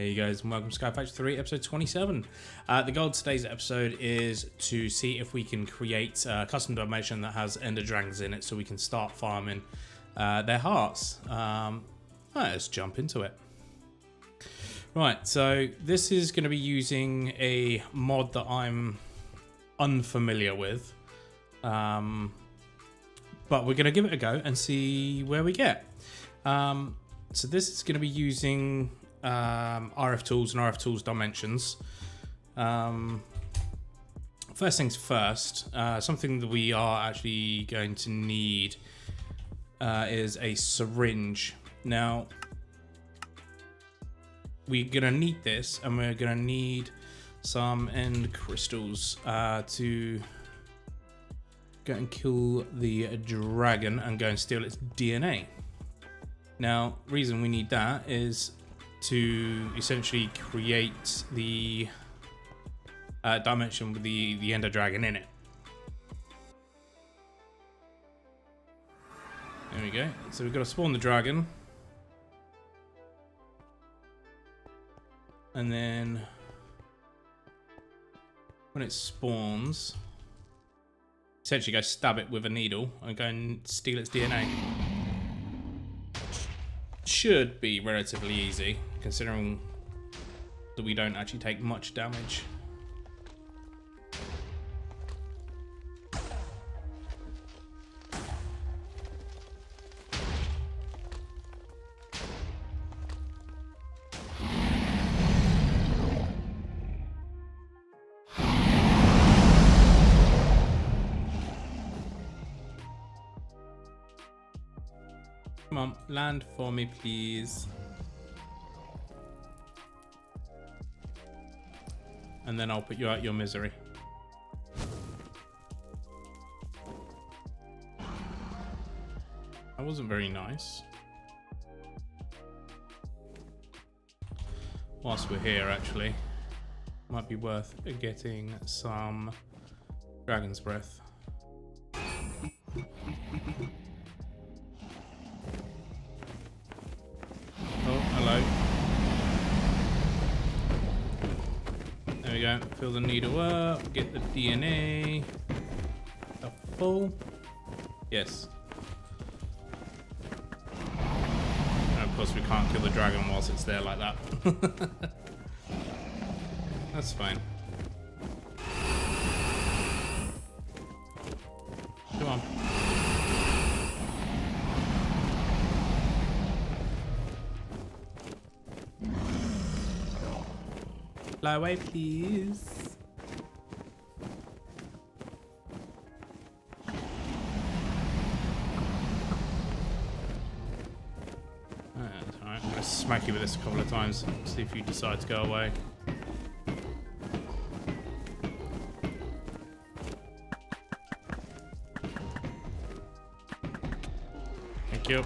Hey you guys, and welcome to SkyFactory episode 27. The goal of today's episode is to see if we can create a custom dimension that has ender dragons in it so we can start farming their hearts. Let's jump into it. Right, so this is going to be using a mod that I'm unfamiliar with. But we're going to give it a go and see where we get. So this is going to be using RFTools and RFTools dimensions. First things first, something that we are actually going to need is a syringe. Now, we're going to need this, and we're going to need some end crystals to go and kill the dragon and go and steal its DNA. Now, reason we need that is to essentially create the dimension with the ender dragon in it. There we go. So we've got to spawn the dragon. And then when it spawns, essentially go stab it with a needle and go and steal its DNA. Should be relatively easy, considering that we don't actually take much damage. Come on, land for me, please. And then I'll put you out your misery. That wasn't very nice. Whilst we're here, actually, might be worth getting some dragon's breath. Hello. There we go. Fill the needle up. Get the DNA. Full. Yes. And of course, we can't kill the dragon whilst it's there like that. That's fine. Come on. Fly away, please. Alright, I'm gonna smack you with this a couple of times, see if you decide to go away. Thank you.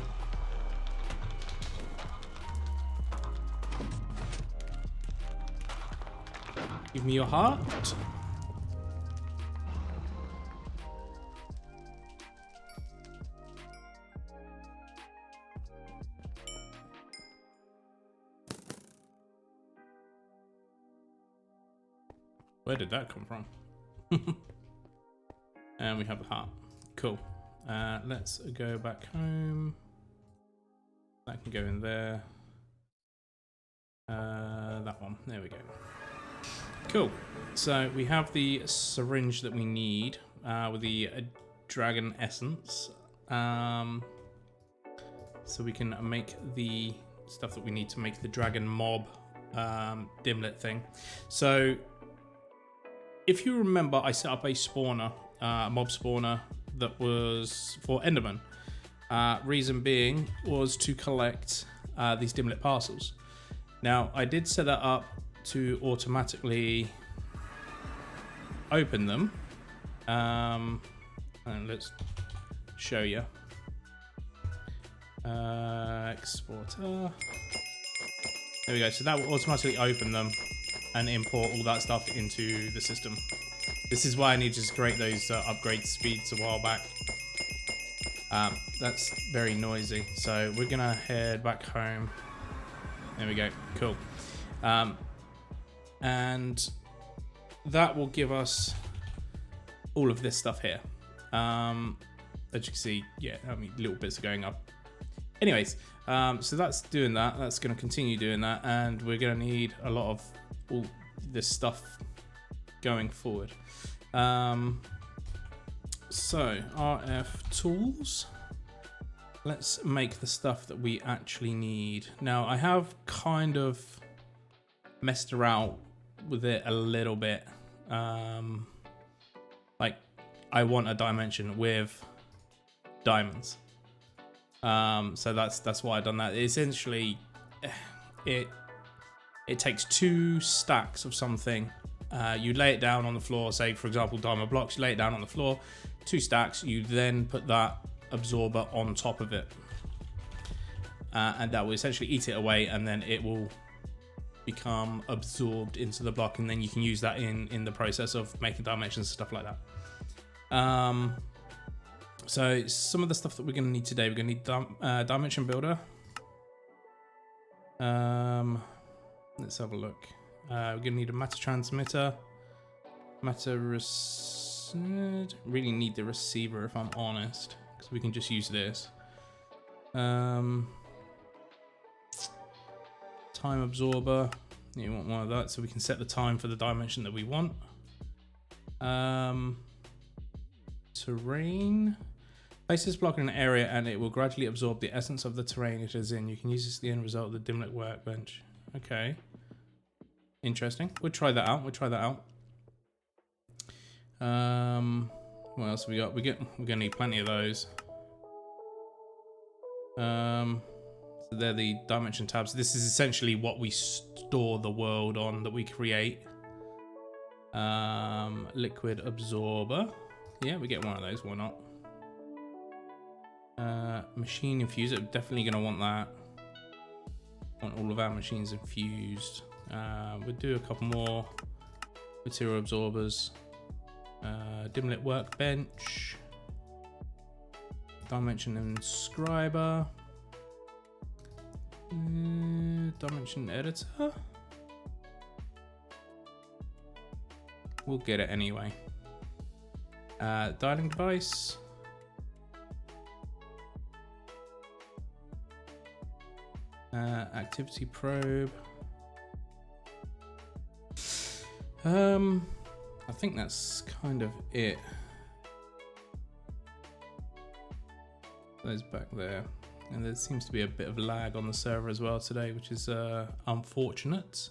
Give me your heart. Where did that come from? And we have a heart. Cool. Let's go back home. That can go in there. That one. There we go. Cool. So we have the syringe that we need with the dragon essence. So we can make the stuff that we need to make the dragon mob dimlet thing. So if you remember, I set up a spawner, mob spawner that was for Enderman. Reason being was to collect these dimlet parcels. Now I did set that up to automatically open them, and let's show you. Exporter. There we go. So that will automatically open them and import all that stuff into the system. This is why I needed to create those upgrade speeds a while back. That's very noisy, so we're gonna head back home. There we go. Cool. And that will give us all of this stuff here. As you can see, yeah, I mean, little bits are going up. Anyways, so that's doing that. That's going to continue doing that, and we're going to need a lot of all this stuff going forward. So RFTools. Let's make the stuff that we actually need. Now, I have kind of messed around with it a little bit. Like, I want a dimension with diamonds. So that's why I've done that. Essentially, it takes 2 stacks of something. You lay it down on the floor, say for example diamond blocks, you lay it down on the floor, 2 stacks, you then put that absorber on top of it, and that will essentially eat it away, and then it will become absorbed into the block, and then you can use that in the process of making dimensions and stuff like that. So some of the stuff that we're going to need today, we're going to need dimension builder. Let's have a look. We're going to need a matter transmitter, really need the receiver if I'm honest, because we can just use this. Time absorber, you want one of that so we can set the time for the dimension that we want. Terrain, place this block in an area and it will gradually absorb the essence of the terrain it is in. You can use this as the end result of the dimlet workbench. Okay, interesting. We'll try that out. What else have we got? We're gonna need plenty of those. So they're the dimension tabs. This is essentially what we store the world on that we create. Liquid absorber. Yeah, we get one of those. Why not? Machine infuser. Definitely gonna want that. Want all of our machines infused. We'll do a couple more material absorbers. Dimlet workbench, dimension inscriber, dimension editor. We'll get it anyway. Dialing device. Activity probe. I think that's kind of it. Those back there. And there seems to be a bit of lag on the server as well today, which is unfortunate.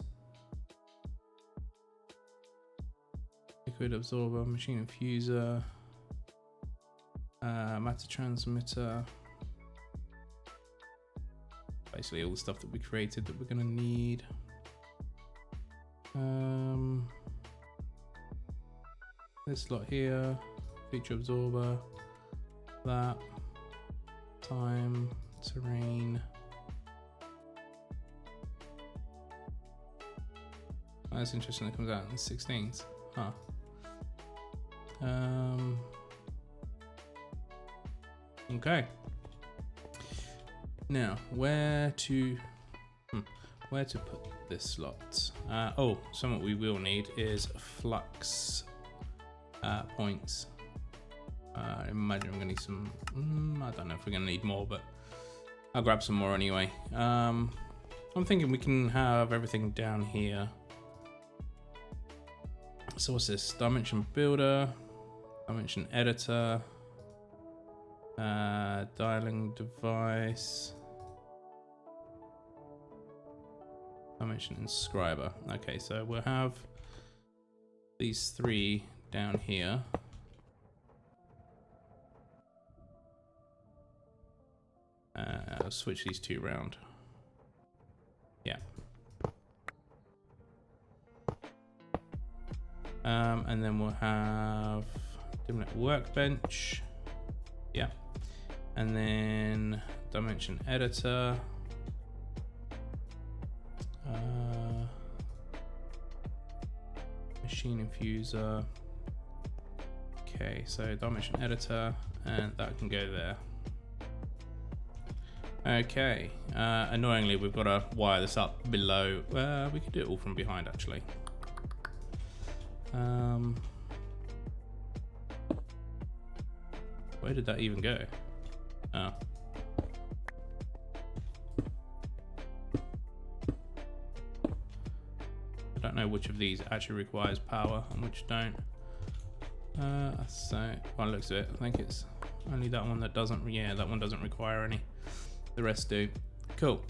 Liquid absorber, machine infuser, matter transmitter. Basically all the stuff that we created that we're gonna need. This slot here, feature absorber, that, time, terrain. Oh, that's interesting, that comes out in the 16s. Huh. Okay. Now, where to put this slot? Oh, something we will need is flux points. I imagine I'm gonna need some. I don't know if we're gonna need more, but I'll grab some more anyway. I'm thinking we can have everything down here. So what's this? Dimension builder, dimension editor, dialing device, dimension inscriber. Okay, so we'll have these 3 down here. I'll switch these 2 around. Yeah. And then we'll have dimlet workbench. Yeah. And then dimension editor. Machine infuser. Okay, so dimension editor, and that can go there. Okay. Annoyingly, we've got to wire this up below. We could do it all from behind, actually. Where did that even go? Oh. I don't know which of these actually requires power and which don't. So, by the looks of it, I think it's only that one that doesn't. Yeah, that one doesn't require any. The rest do. Cool.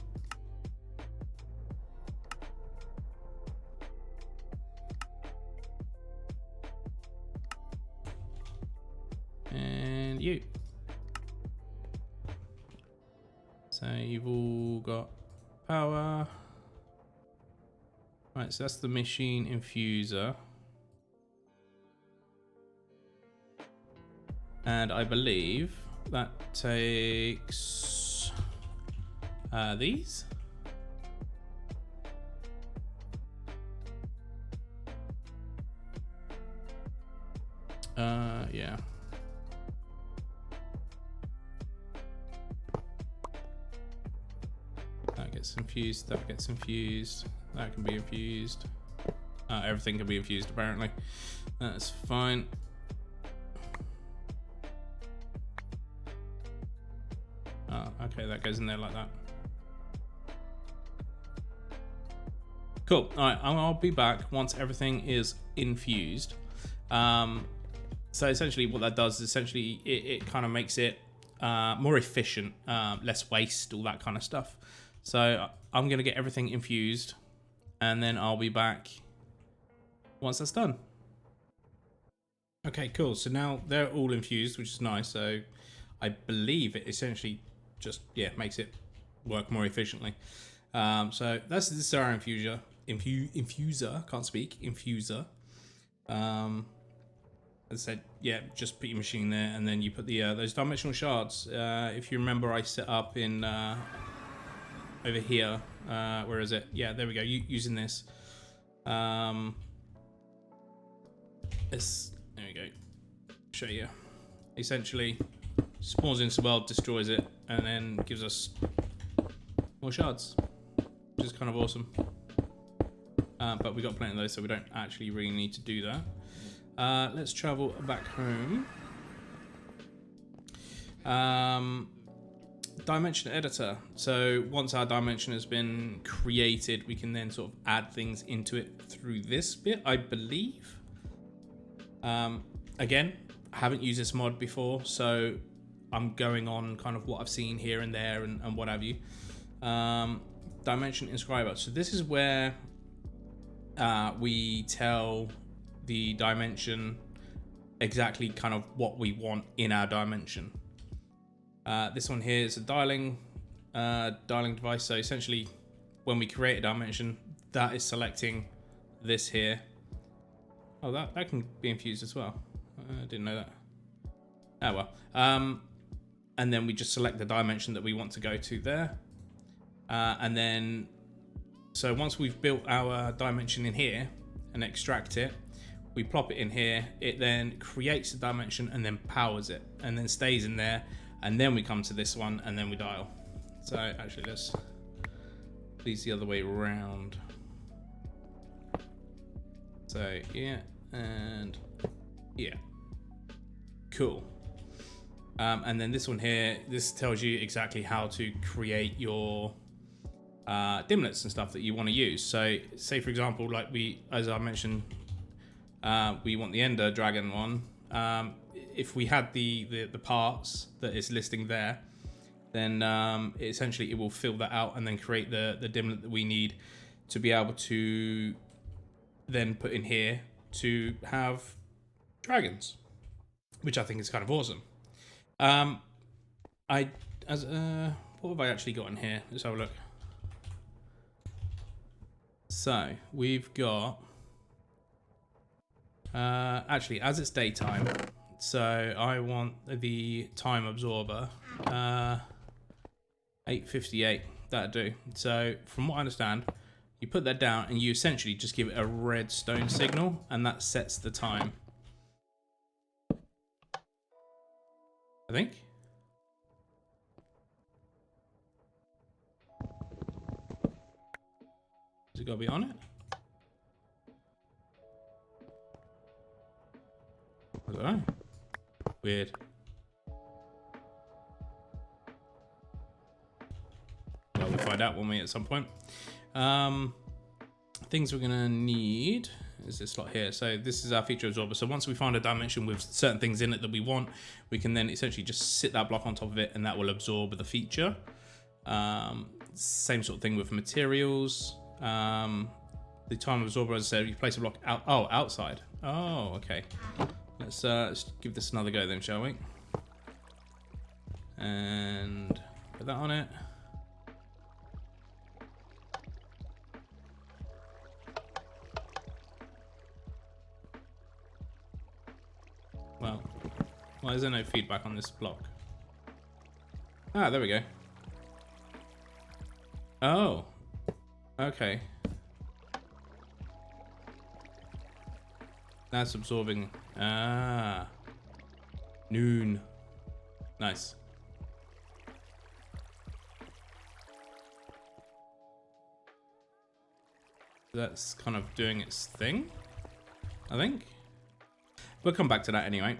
And you. So you've all got power. Right, so that's the machine infuser. And I believe that takes these. Yeah. That gets infused, that gets infused, that can be infused. Everything can be infused apparently. That's fine. Okay, that goes in there like that. Cool. All right, I'll be back once everything is infused. So essentially what that does is essentially it kind of makes it more efficient, less waste, all that kind of stuff. So I'm going to get everything infused and then I'll be back once that's done. Okay, cool. So now they're all infused, which is nice. So I believe it essentially just, yeah, makes it work more efficiently. So this is our infuser. Can't speak. Infuser. As I said, yeah, just put your machine there, and then you put the those dimensional shards. If you remember, I set up in over here. Where is it? Yeah, there we go. Using this. There we go. Show you. Essentially, spawns into the world, destroys it, and then gives us more shards, which is kind of awesome. But we got plenty of those, so we don't actually really need to do that. Let's travel back home. Dimension editor. So once our dimension has been created, we can then sort of add things into it through this bit, I believe. Again, I haven't used this mod before, so I'm going on kind of what I've seen here and there and what have you. Dimension inscriber. So this is where we tell the dimension exactly kind of what we want in our dimension. This one here is a dialing device. So essentially, when we create a dimension, that is selecting this here. Oh, that can be infused as well. I didn't know that. Oh well. And then we just select the dimension that we want to go to there. And then, so once we've built our dimension in here and extract it, we plop it in here, it then creates a dimension and then powers it and then stays in there, and then we come to this one and then we dial. So actually let's please the other way around. So yeah, and yeah, cool. And then this one here, this tells you exactly how to create your dimlets and stuff that you want to use. So say for example, like as I mentioned, we want the Ender Dragon one. If we had the parts that is listing there, then essentially it will fill that out and then create the dimlet that we need to be able to then put in here to have dragons, which I think is kind of awesome. What have I actually got in here? Let's have a look. So we've got actually, as it's daytime, so I want the time absorber 858. That'll do. So from what I understand, you put that down and you essentially just give it a redstone signal, and that sets the time, I think. it got to be on it? I don't know. Weird. Well, we'll find out, won't we, at some point. Things we're gonna need is this slot here. So this is our feature absorber. So once we find a dimension with certain things in it that we want, we can then essentially just sit that block on top of it, and that will absorb the feature. Same sort of thing with materials. The time absorber, as I said, you place a block out. Oh, outside. Oh, okay. Let's give this another go then, shall we? And put that on it. Well, why is there no feedback on this block? Ah, there we go. Oh, okay. That's absorbing. Ah, noon. Nice. That's kind of doing its thing, I think. We'll come back to that anyway.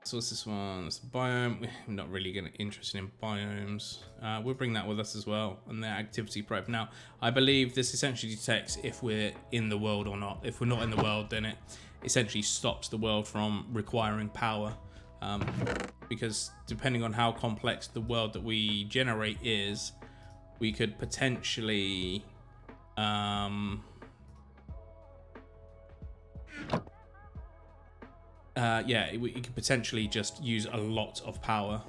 So what's this one? It's biome. We're not really interested in biomes. We'll bring that with us as well, and the activity probe. Now, I believe this essentially detects if we're in the world or not. If we're not in the world, then it essentially stops the world from requiring power. Because depending on how complex the world that we generate is, we could potentially yeah, it could potentially just use a lot of power.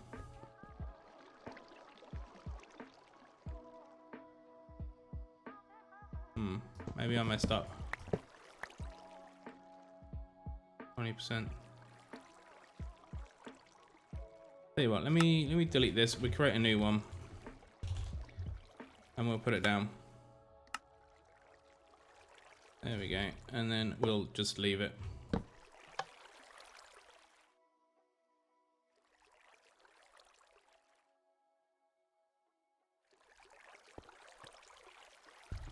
Maybe I messed up. 20%. Tell you what, let me delete this. We create a new one, and we'll put it down. There we go, and then we'll just leave it.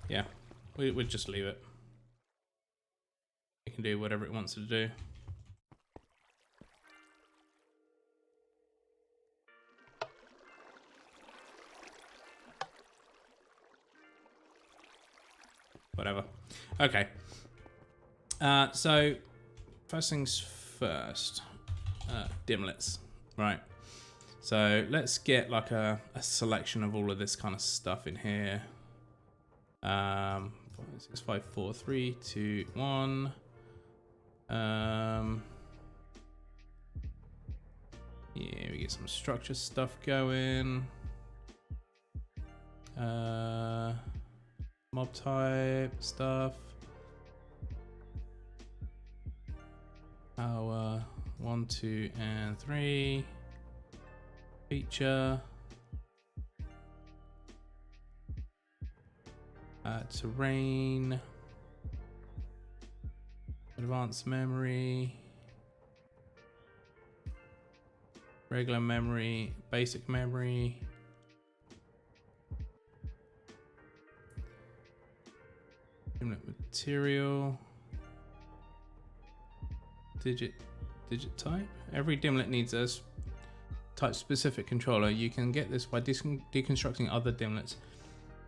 Yeah, we'd just leave it. It can do whatever it wants to do. Whatever. Okay. So first things first. Dimlets. Right. So let's get like a selection of all of this kind of stuff in here. 5, 6, 5, 4, 3, 2, 1. Yeah, we get some structure stuff going. Mob type stuff. Power 1, 2, and 3. Feature. Terrain. Advanced memory. Regular memory. Basic memory. Material. Digit type. Every dimlet needs a type specific controller. You can get this by deconstructing other dimlets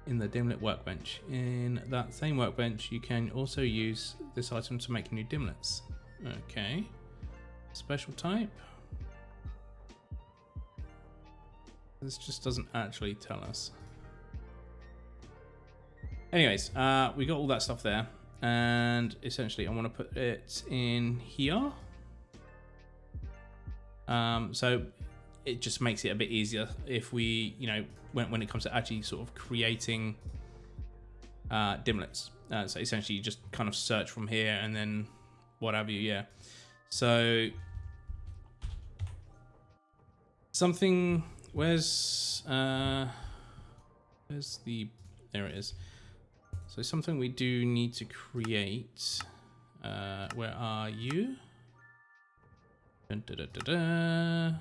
in the dimlet workbench. In that same workbench, you can also use this item to make new dimlets. Okay. Special type. This just doesn't actually tell us. Anyways, we got all that stuff there, and essentially I want to put it in here. So it just makes it a bit easier if we, you know, when it comes to actually sort of creating dimlets. So essentially you just kind of search from here and then what have you, yeah. So something, where's the, there it is. So something we do need to create, where are you? Dun, da, da, da, da.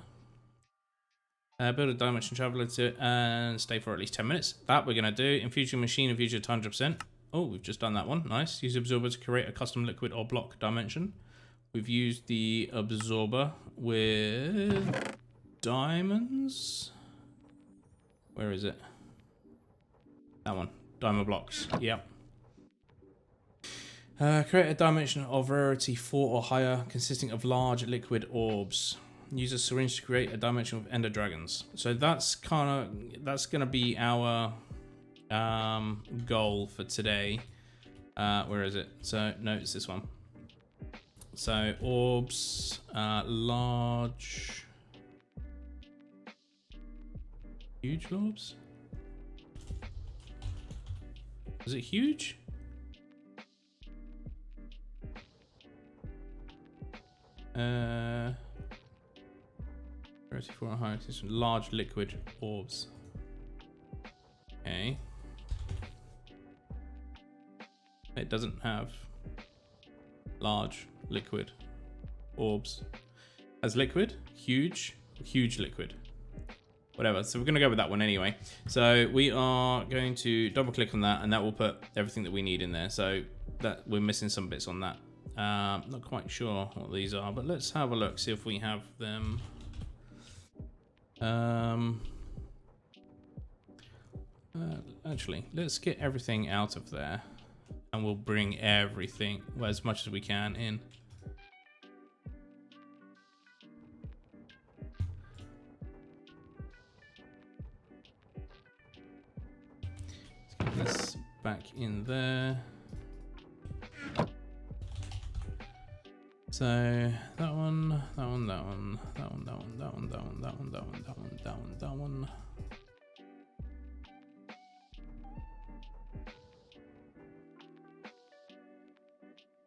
Build a dimension traveler to it and stay for at least 10 minutes. That we're going to do. Infuse your machine, infuse it 100%. Oh, we've just done that one. Nice. Use absorber to create a custom liquid or block dimension. We've used the absorber with diamonds. Where is it? That one. Diamond blocks. Yep. Create a dimension of rarity 4 or higher consisting of large liquid orbs. Use a syringe to create a dimension of ender dragons. So that's gonna be our goal for today. Where is it? So no, it's this one. So orbs, large, huge orbs. Is it huge? Large liquid orbs. Okay. It doesn't have large liquid orbs as liquid. Huge liquid. Whatever. So we're going to go with that one anyway. So we are going to double click on that, and that will put everything that we need in there. So that we're missing some bits on that. Not quite sure what these are, but let's have a look, see if we have them. Actually, let's get everything out of there, and we'll bring everything, well, as much as we can in. Let's get this back in there. So that one, that one, that one, that one, that one, that one, that one, that one, that one, that one, that one, that one.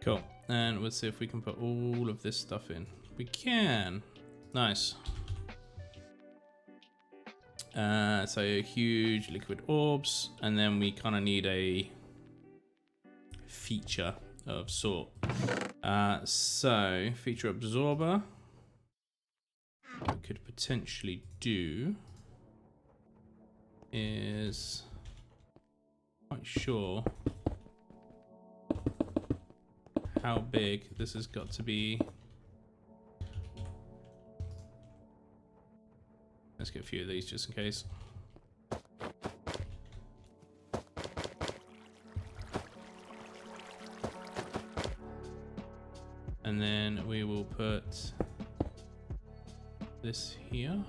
Cool. And we'll see if we can put all of this stuff in. We can. Nice. So huge liquid orbs, and then we kind of need a feature of sort. So feature absorber, what we could potentially do is, quite sure how big this has got to be. Let's get a few of these just in case. And then we will put this here.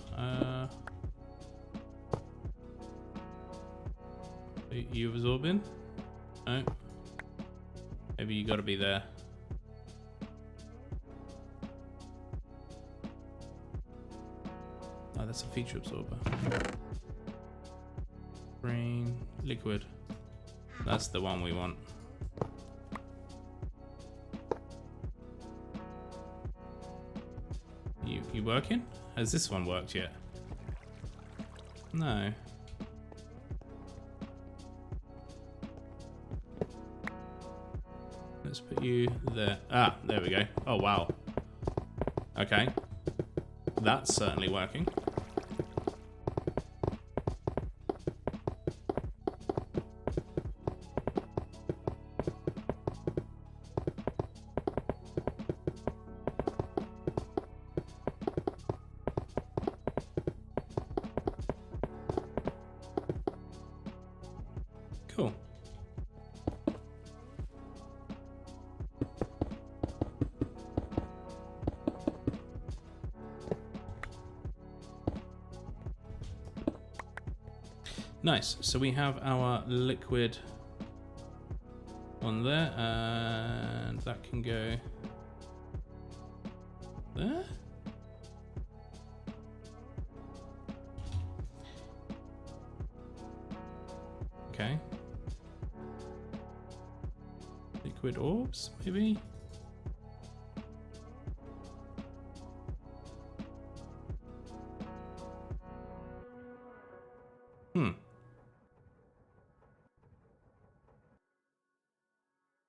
You absorbing? No. Maybe you gotta be there. Oh, that's a feature absorber. Green liquid. That's the one we want. You working? Has this one worked yet? No. Let's put you there. Ah, there we go. Oh, wow. Okay. That's certainly working. Cool. Nice. So we have our liquid on there, and that can go there. Okay. Liquid orbs, maybe?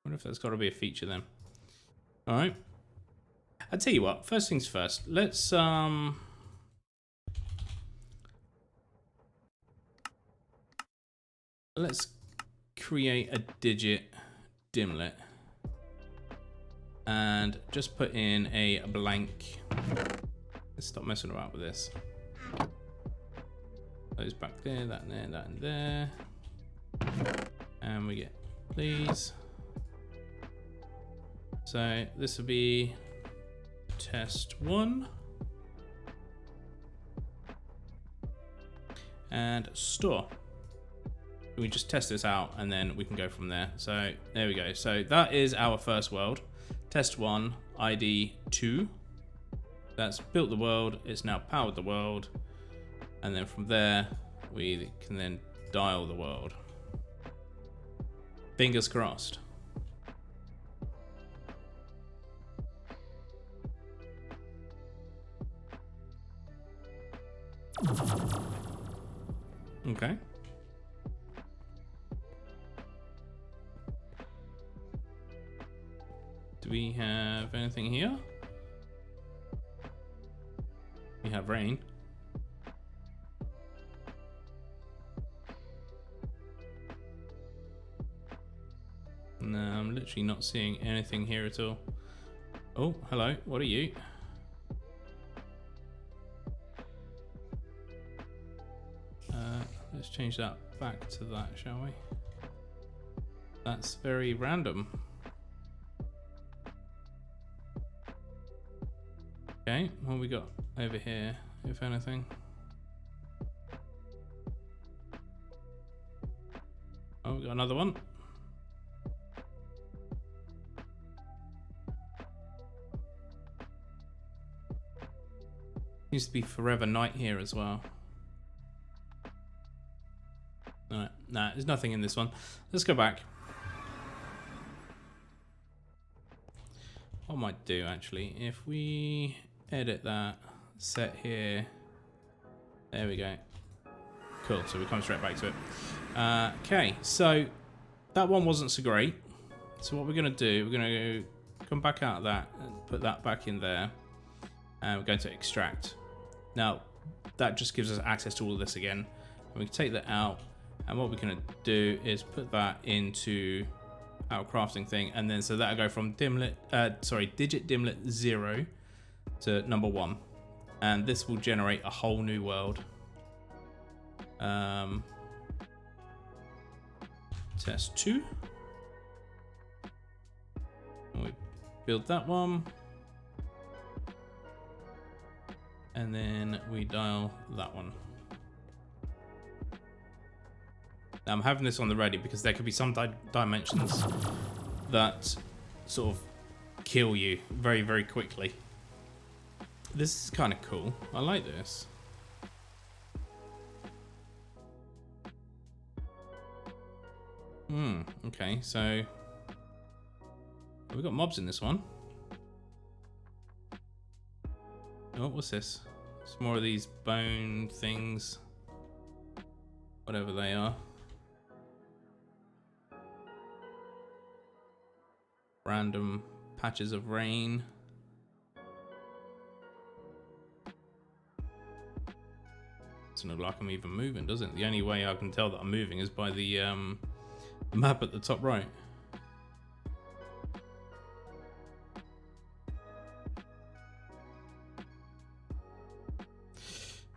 Wonder if that's got to be a feature then. All right. I'll tell you what. First things first. Let's let's create a digit dimlet and just put in a blank. Let's stop messing around with this. Those back there, that and there, that and there. And we get these. So this will be test 1. And store. We just test this out and then we can go from there. So there we go. So that is our first world. Test 1, ID 2. That's built the world. It's now powered the world. And then from there, we can then dial the world. Fingers crossed. Okay. Do we have anything here? We have rain. No, I'm literally not seeing anything here at all. Oh, hello. What are you? Let's change that back to that, shall we? That's very random. Okay, what have we got over here, if anything? Oh, we got another one. Seems to be forever night here as well. Alright, nah, there's nothing in this one. Let's go back. What I might do actually, if we edit that set here, there we go. Cool, so we come straight back to it. Okay, so that one wasn't so great. So what we're gonna do, we're gonna come back out of that and put that back in there. And we're going to extract. Now, that just gives us access to all of this again. And we can take that out. And what we're going to do is put that into our crafting thing. And then so that'll go from digit dimlet 0 to number 1. And this will generate a whole new world. Test 2. And we build that one. And then we dial that one. Now I'm having this on the ready because there could be some dimensions that sort of kill you very, very quickly. This is kind of cool. I like this. Okay, so we've got mobs in this one. Oh, what's this? It's more of these bone things. Whatever they are. Random patches of rain. Doesn't look like I'm even moving, does it? The only way I can tell that I'm moving is by the map at the top right.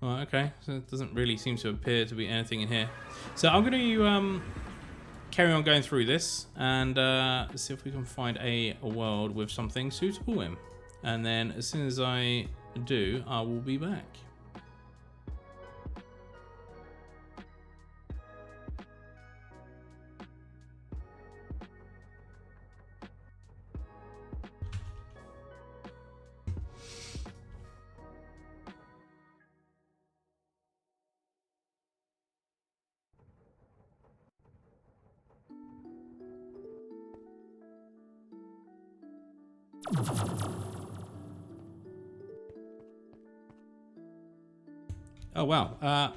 Right, okay, so it doesn't really seem to appear to be anything in here. So I'm going to carry on going through this and see if we can find a world with something suitable in. And then as soon as I do, I will be back. Oh wow,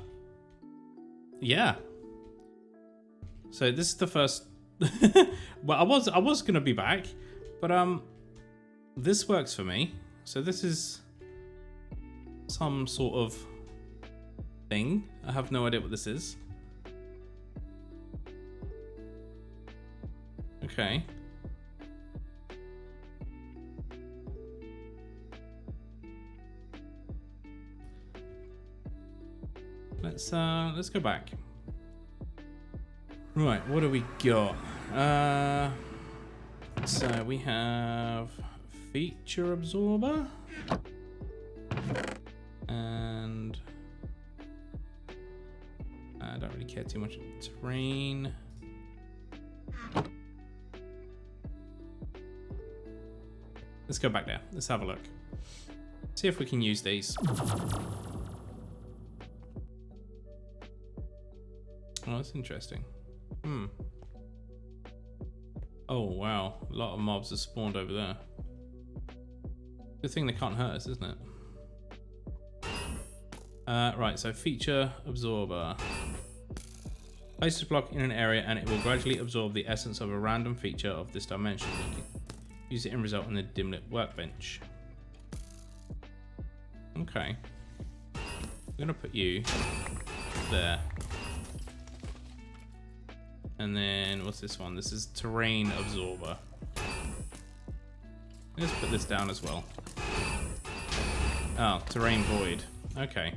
yeah. So this is the first. Well, I was gonna be back, but this works for me. So this is some sort of thing. I have no idea what this is. Okay. Let's go back. Right, what do we got? So we have feature absorber and I don't really care too much about terrain. Let's go back there. Let's have a look. See if we can use these. Oh, that's interesting. Oh, wow. A lot of mobs have spawned over there. Good thing they can't hurt us, isn't it? Right, so feature absorber. Place this block in an area and it will gradually absorb the essence of a random feature of this dimension. You can use it in result in the dimlit workbench. Okay. I'm going to put you there. And then, what's this one? This is terrain absorber. Let's put this down as well. Oh, terrain void. Okay.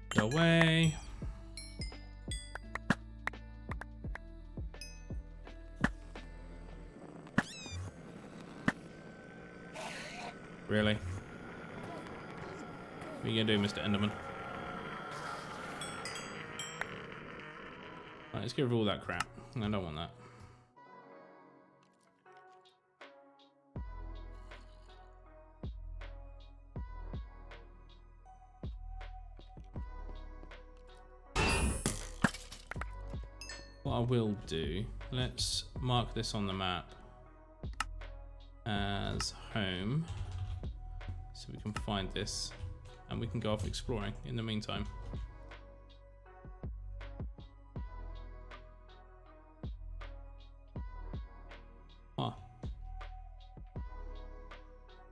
Go away. Really? What are you gonna do, Mr. Enderman? Right, let's get rid of all that crap. I don't want that. What I will do, let's mark this on the map as home. So we can find this and we can go off exploring in the meantime. Huh.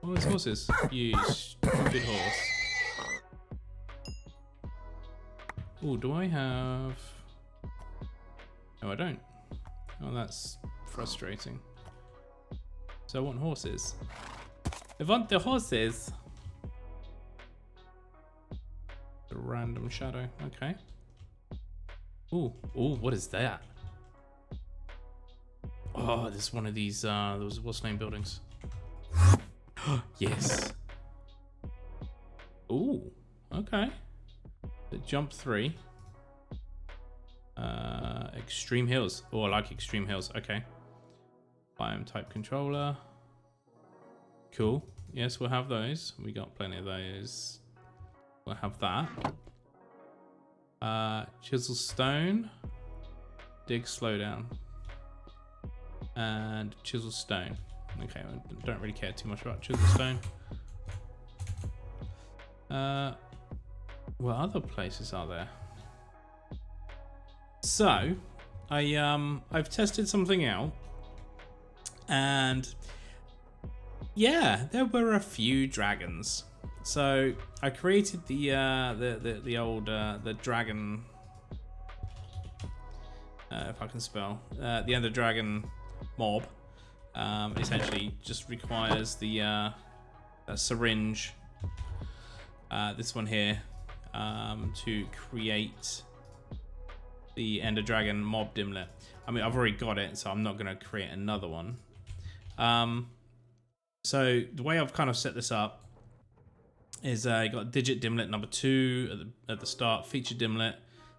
Oh, there's horses. You stupid horse. Oh, do I have... No, I don't. Oh, that's frustrating. So I want horses. I want the horses. The random shadow. Okay. Ooh, ooh, what is that? Oh, this is one of these. Those what's name buildings. Yes. Ooh. Okay. The jump 3. Extreme hills. Oh, I like extreme hills. Okay. Biome type controller. Cool. Yes, we'll have those. We got plenty of those. We'll have that. Chisel stone. Dig slowdown. And chisel stone. Okay, I don't really care too much about chisel stone. What other places are there? So, I've tested something out, and yeah, there were a few dragons. So I created the old dragon, if I can spell, the Ender Dragon mob. Essentially just requires the syringe, this one here, to create the Ender Dragon mob dimlet. I mean, I've already got it, so I'm not going to create another one. So the way I've kind of set this up is you got digit dimlet number 2 at the start, feature dimlet.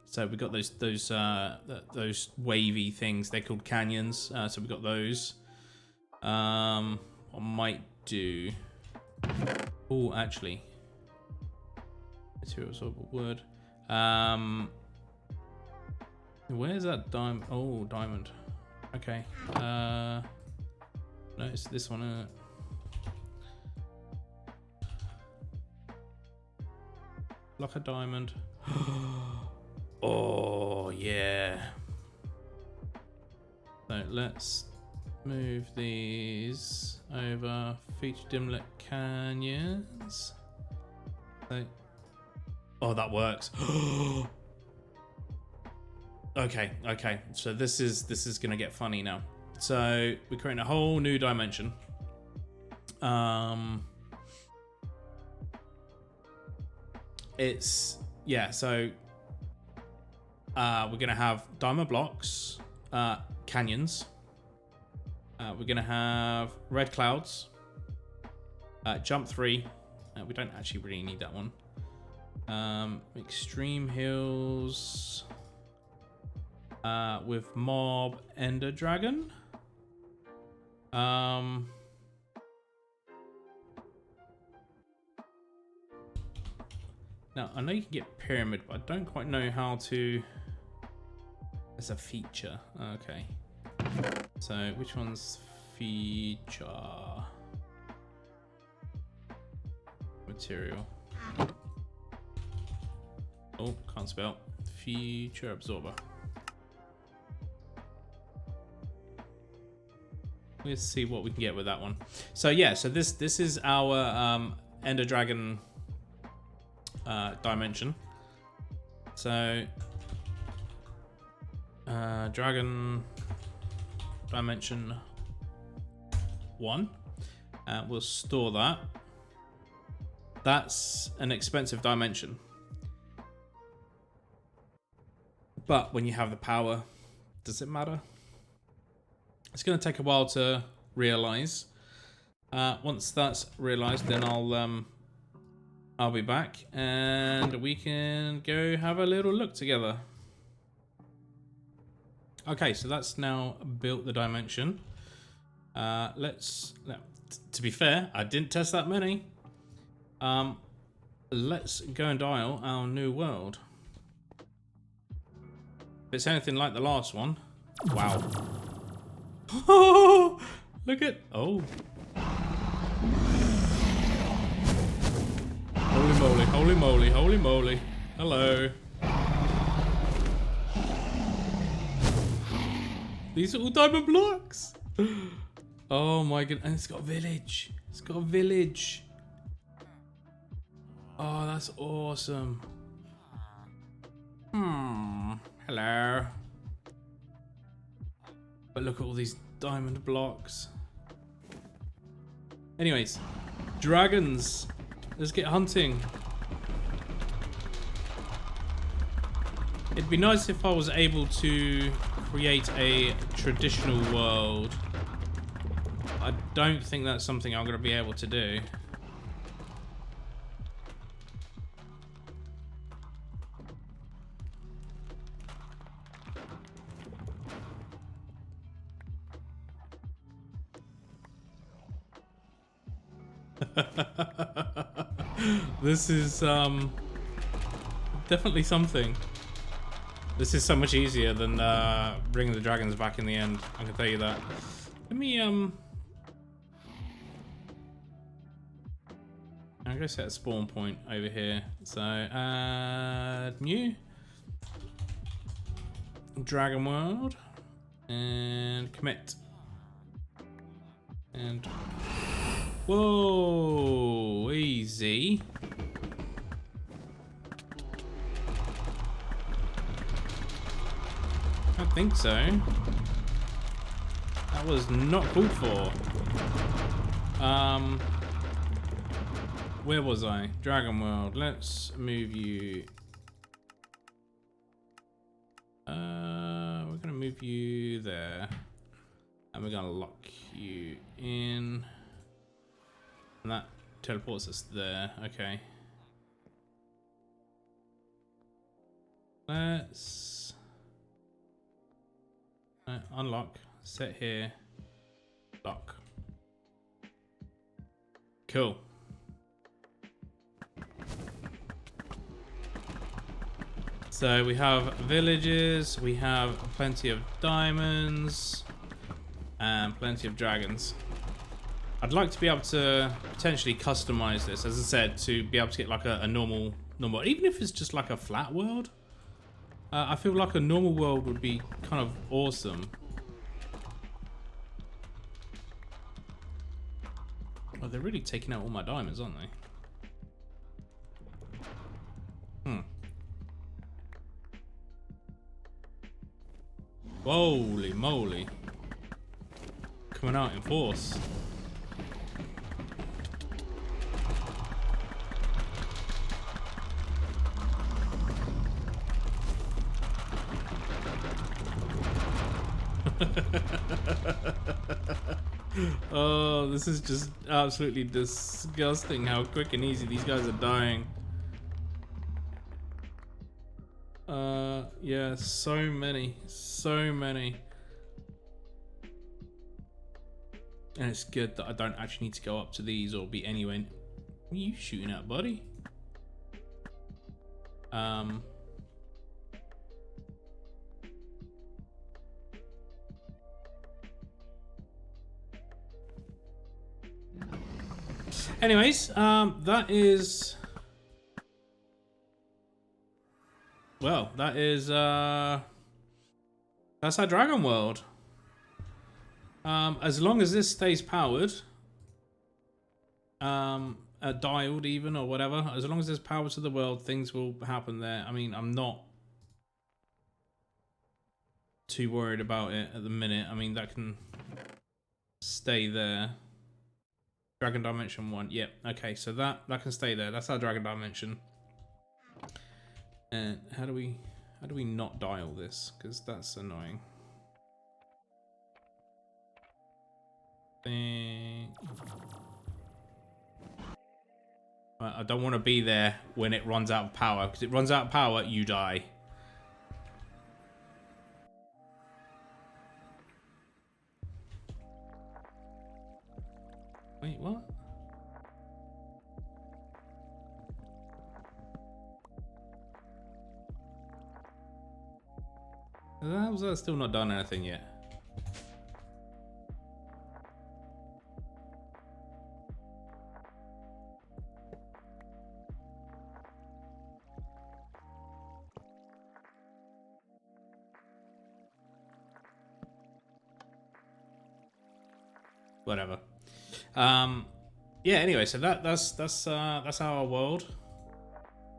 So we got those wavy things. They're called canyons. So we got those. I might do. Oh, actually, material absorbable wood. Where's that diamond? Oh, diamond. Okay. No, it's this one, isn't it? Block a diamond. Oh, yeah. So let's Move these over. Feature dimlet canyons. Oh, that works. Okay. So this is gonna get funny now. So we're creating a whole new dimension. It's so we're gonna have diamond blocks, canyons. We're gonna have red clouds, jump 3. We don't actually really need that one. Extreme hills with mob ender dragon. Now, I know you can get pyramid, but I don't quite know how to... As a feature. Okay. So, which one's feature? Material. Oh, can't spell. Feature absorber. Let's see what we can get with that one. So yeah, so this is our Ender Dragon dimension. So Dragon dimension 1. We'll store that. That's an expensive dimension. But when you have the power, does it matter? It's going to take a while to realize. Once that's realized, then I'll be back and we can go have a little look together. Okay, so that's now built the dimension. To be fair, I didn't test that many. Let's go and dial our new world. If it's anything like the last one, wow. Oh, look at, oh. Holy moly, holy moly, holy moly. Hello. These are all diamond blocks. Oh my god, and it's got a village. It's got a village. Oh, that's awesome. Hello. But look at all these diamond blocks. Anyways, dragons. Let's get hunting. It'd be nice if I was able to create a traditional world. I don't think that's something I'm going to be able to do. This is definitely something. This is so much easier than bringing the dragons back in the end, I can tell you that. Let me I'm gonna set a spawn point over here. So add new dragon world and commit. And whoa, easy. I don't think so. That was not called for. Where was I? Dragon World. Let's move you. We're gonna move you there, and we're gonna lock you in. And that teleports us there. Okay. Let's unlock. Set here. Lock. Cool. So we have villages. We have plenty of diamonds and plenty of dragons. I'd like to be able to potentially customize this, as I said, to be able to get like a normal, even if it's just like a flat world. I feel like a normal world would be kind of awesome. Oh, they're really taking out all my diamonds, aren't they? Holy moly. Coming out in force. Oh, this is just absolutely disgusting how quick and easy these guys are dying. Yeah, so many. And it's good that I don't actually need to go up to these or be anywhere. What are you shooting at, buddy? Anyways, that is... Well, that is, that's our dragon world. As long as this stays powered, dialed even or whatever, as long as there's power to the world, things will happen there. I mean, I'm not too worried about it at the minute. I mean, that can stay there. Dragon Dimension 1, yep, okay, so that can stay there. That's our Dragon Dimension. And how do we not dial this? Because that's annoying. I don't want to be there when it runs out of power, because it runs out of power, you die. Wait, what? How's that still not done anything yet? Whatever. Yeah, anyway, so that's our world.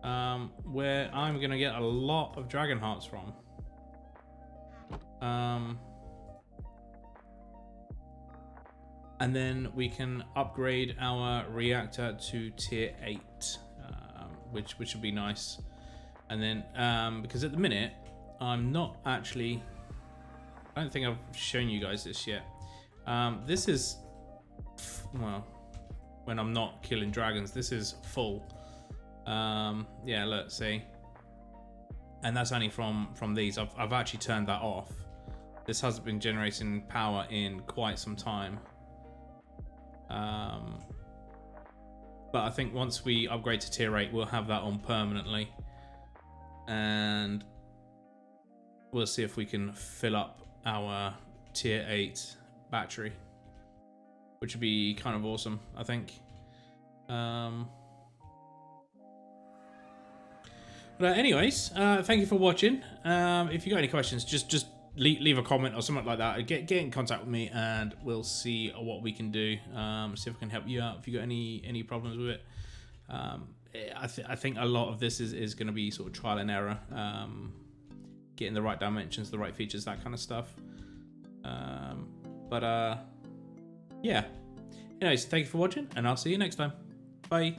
Where I'm gonna get a lot of dragon hearts from. And then we can upgrade our reactor to tier 8, which would be nice. And then because at the minute I'm not actually, I don't think I've shown you guys this yet. This is, well, when I'm not killing dragons, this is full. Yeah, look, see, and that's only from these. I've actually turned that off. This hasn't been generating power in quite some time. But I think once we upgrade to tier 8, we'll have that on permanently, and we'll see if we can fill up our tier 8 battery, which would be kind of awesome, I think. But anyways, thank you for watching. If you got any questions, just leave a comment or something like that. Get in contact with me, and we'll see what we can do. See if I can help you out if you got any problems with it. I think a lot of this is going to be sort of trial and error, getting the right dimensions, the right features, that kind of stuff. Yeah. Anyways, thank you for watching, and I'll see you next time. Bye.